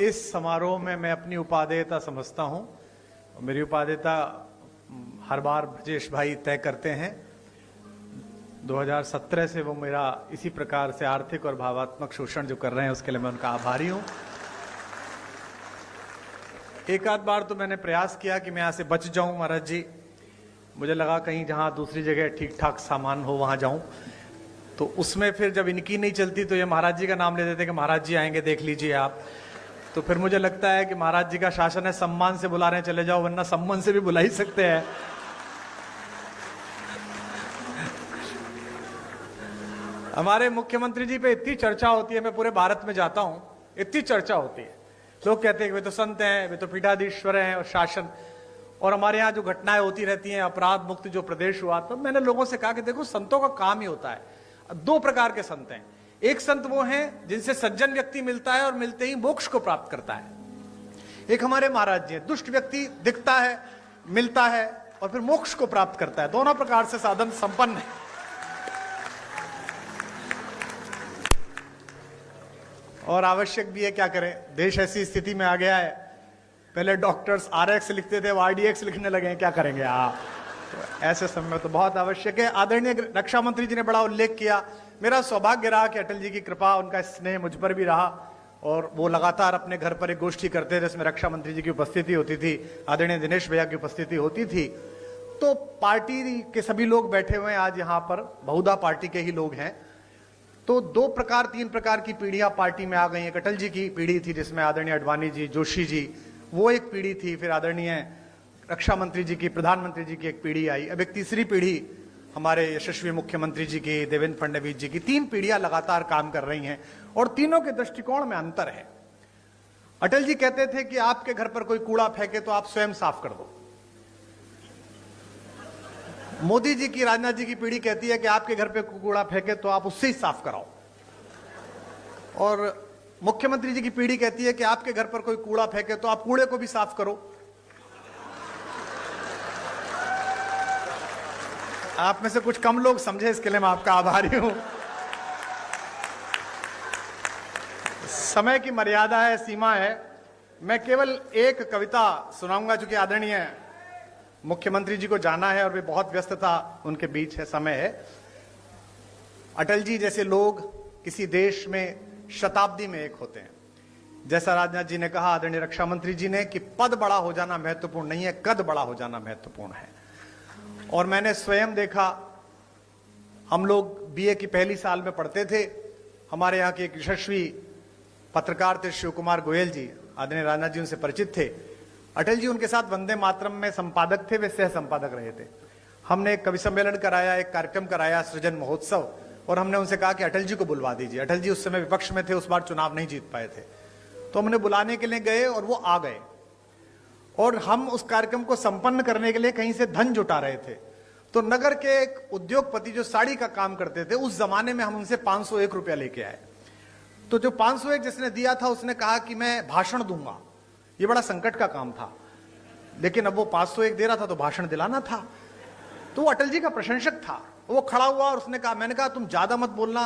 इस समारोह में मैं अपनी उपादेयता समझता हूं। मेरी उपादेयता हर बार ब्रजेश भाई तय करते हैं। 2017 से वो मेरा इसी प्रकार से आर्थिक और भावात्मक शोषण जो कर रहे हैं उसके लिए मैं उनका आभारी हूं। एक आध बार तो मैंने प्रयास किया कि मैं यहां से बच जाऊं महाराज जी। मुझे लगा कहीं जहां दूसरी जगह ठीक ठाक सामान हो वहां जाऊं, तो उसमें फिर जब इनकी नहीं चलती तो ये महाराज जी का नाम ले देते कि महाराज जी आएंगे देख लीजिए आप। तो फिर मुझे लगता है कि महाराज जी का शासन है, सम्मान से बुला रहे हैं चले जाओ, वरना सम्मान से भी बुला ही सकते हैं। हमारे मुख्यमंत्री जी पे इतनी चर्चा होती है, मैं पूरे भारत में जाता हूं, इतनी चर्चा होती है। लोग कहते हैं कि वे तो संत हैं, वे तो पीठाधीश्वर हैं और शासन, और हमारे यहाँ जो घटनाएं होती रहती हैं, अपराध मुक्त जो प्रदेश हुआ, तो मैंने लोगों से कहा कि देखो संतों का काम ही होता है। दो प्रकार के संत हैं। एक संत वो हैं जिनसे सज्जन व्यक्ति मिलता है और मिलते ही मोक्ष को प्राप्त करता है। एक हमारे महाराज जी हैं, दुष्ट व्यक्ति दिखता है, मिलता है और फिर मोक्ष को प्राप्त करता है। दोनों प्रकार से साधन संपन्न है। और आवश्यक भी है, क्या करें, देश ऐसी स्थिति में आ गया है। पहले डॉक्टर्स RX लिखते थे, वो RDX लिखने लगे हैं, क्या करेंगे आप। तो ऐसे समय में तो बहुत आवश्यक है। आदरणीय रक्षा मंत्री जी ने बड़ा उल्लेख किया। मेरा सौभाग्य रहा कि अटल जी की कृपा, उनका स्नेह मुझ पर भी रहा, और वो लगातार अपने घर पर एक गोष्ठी करते थे जिसमें रक्षा मंत्री जी की उपस्थिति होती थी, आदरणीय दिनेश भैया की उपस्थिति होती थी। तो पार्टी के सभी लोग बैठे हुए हैं आज यहाँ पर, बहुधा पार्टी के ही लोग हैं। तो तीन प्रकार की पीढ़ियां पार्टी में आ गई हैं। अटल जी की पीढ़ी थी जिसमें आदरणीय अडवाणी जी, जोशी जी, वो एक पीढ़ी थी। फिर आदरणीय रक्षा मंत्री जी की, प्रधानमंत्री जी की एक पीढ़ी आई। अब एक तीसरी पीढ़ी हमारे यशस्वी मुख्यमंत्री जी की, देवेंद्र फडणवीस जी की। तीन पीढ़ियां लगातार काम कर रही हैं और तीनों के दृष्टिकोण में अंतर है। अटल जी कहते थे कि आपके घर पर कोई कूड़ा फेंके तो आप स्वयं साफ कर दो। मोदी जी की, राजनाथ जी की पीढ़ी कहती है कि आपके घर पे कूड़ा फेंके तो आप उससे ही साफ कराओ। और मुख्यमंत्री जी की पीढ़ी कहती है कि आपके घर पर कोई कूड़ा फेंके तो आप कूड़े को भी साफ करो। आप में से कुछ कम लोग समझे, इसके लिए मैं आपका आभारी हूं। समय की मर्यादा है, सीमा है। मैं केवल एक कविता सुनाऊंगा, चूंकि आदरणीय मुख्यमंत्री जी को जाना है और वे बहुत व्यस्तता उनके बीच है, समय है। अटल जी जैसे लोग किसी देश में शताब्दी में एक होते हैं। जैसा राजनाथ जी ने कहा, आदरणीय रक्षा मंत्री जी ने, कि पद बड़ा हो जाना महत्वपूर्ण नहीं है, कद बड़ा हो जाना महत्वपूर्ण है। और मैंने स्वयं देखा, हम लोग BA की पहली साल में पढ़ते थे। हमारे यहाँ के एक यशस्वी पत्रकार थे शिव कुमार गोयल जी, आदरणीय राजनाथ जी उनसे परिचित थे। अटल जी उनके साथ वंदे मातरम में संपादक थे, वे सह संपादक रहे थे। हमने एक कवि सम्मेलन कराया, एक कार्यक्रम कराया, सृजन महोत्सव, और हमने उनसे कहा कि अटल जी को बुलवा दीजिए। अटल जी उस समय विपक्ष में थे, उस बार चुनाव नहीं जीत पाए थे। तो हमने बुलाने के लिए गए और वो आ गए, और हम उस कार्यक्रम को संपन्न करने के लिए कहीं से धन जुटा रहे थे। तो नगर के एक उद्योगपति जो साड़ी का काम करते थे, उस जमाने में हम उनसे 501 रुपया लेके आए। तो जो 501 जिसने दिया था उसने कहा कि मैं भाषण दूंगा। ये बड़ा संकट का काम था, लेकिन अब वो 501 दे रहा था तो भाषण दिलाना था। तो वो अटल जी का प्रशंसक था। वो खड़ा हुआ और उसने कहा, मैंने कहा तुम ज्यादा मत बोलना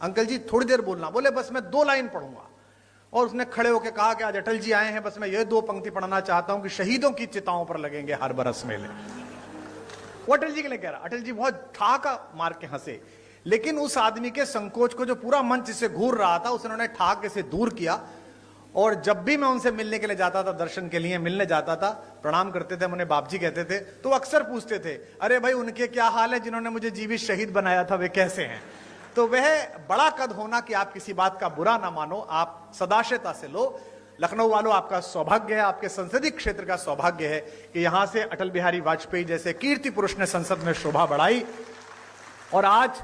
अंकल जी, थोड़ी देर बोलना। बोले बस मैं 2 लाइन पढ़ूंगा। और उसने खड़े होकर कहा कि आज अटल जी आए हैं, बस मैं ये 2 पंक्ति पढ़ना चाहता हूं कि शहीदों की चिताओं पर लगेंगे हर बरस मेले। वो अटल जी के लिए कह रहा। अटल जी बहुत ठहाका मार के हंसे, लेकिन उस आदमी के संकोच को, जो पूरा मंच से घूर रहा था, उन्होंने ठहाके से दूर किया। और जब भी मैं उनसे मिलने के लिए जाता था, दर्शन के लिए मिलने जाता था, प्रणाम करते थे, उन्हें बाप जी कहते थे, तो अक्सर पूछते थे, अरे भाई उनके क्या हाल है जिन्होंने मुझे जीवित शहीद बनाया था, वे कैसे हैं। तो वह बड़ा कद होना कि आप किसी बात का बुरा ना मानो, आप सदाशयता से लो। लखनऊ वालों, आपका सौभाग्य है, आपके संसदीय क्षेत्र का सौभाग्य है कि यहां से अटल बिहारी वाजपेयी जैसे कीर्ति पुरुष ने संसद में शोभा बढ़ाई। और आज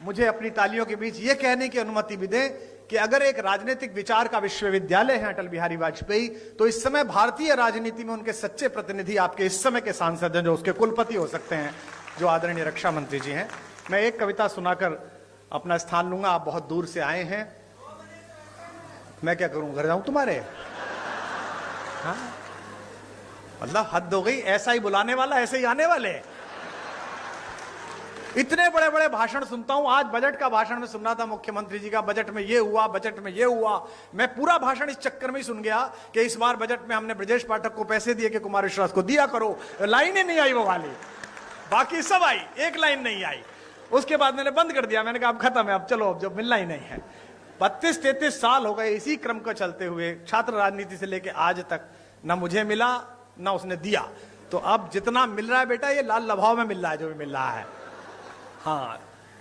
मुझे अपनी तालियों के बीच यह कहने की अनुमति भी दें कि अगर एक राजनीतिक विचार का विश्वविद्यालय है अटल बिहारी वाजपेयी, तो इस समय भारतीय राजनीति में उनके सच्चे प्रतिनिधि आपके इस समय के सांसद हैं, जो उसके कुलपति हो सकते हैं, जो आदरणीय रक्षा मंत्री जी हैं। मैं एक कविता सुनाकर अपना स्थान लूंगा। आप बहुत दूर से आए हैं, मैं क्या करूं, घर जाऊं तुम्हारे? हाँ, मतलब हद हो गई। ऐसा ही बुलाने वाला ऐसे ही आने वाले। इतने बड़े बड़े भाषण सुनता हूं। आज बजट का भाषण में सुन रहा था मुख्यमंत्री जी का, बजट में ये हुआ, बजट में ये हुआ। मैं पूरा भाषण इस चक्कर में ही सुन गया कि इस बार बजट में हमने ब्रजेश पाठक को पैसे दिए कि कुमार विश्वास को दिया करो। लाइन ही नहीं आई वो वाली, बाकी सब आई, एक लाइन नहीं आई। उसके बाद मैंने बंद कर दिया, मैंने कहा अब खत्म है, अब चलो, अब जो मिलना ही नहीं है। 32-33 साल हो गए इसी क्रम को चलते हुए, छात्र राजनीति से लेके आज तक ना मुझे मिला ना उसने दिया। तो अब जितना मिल रहा है बेटा, ये लाल लभाव में मिल रहा है जो भी मिल रहा है। हाँ,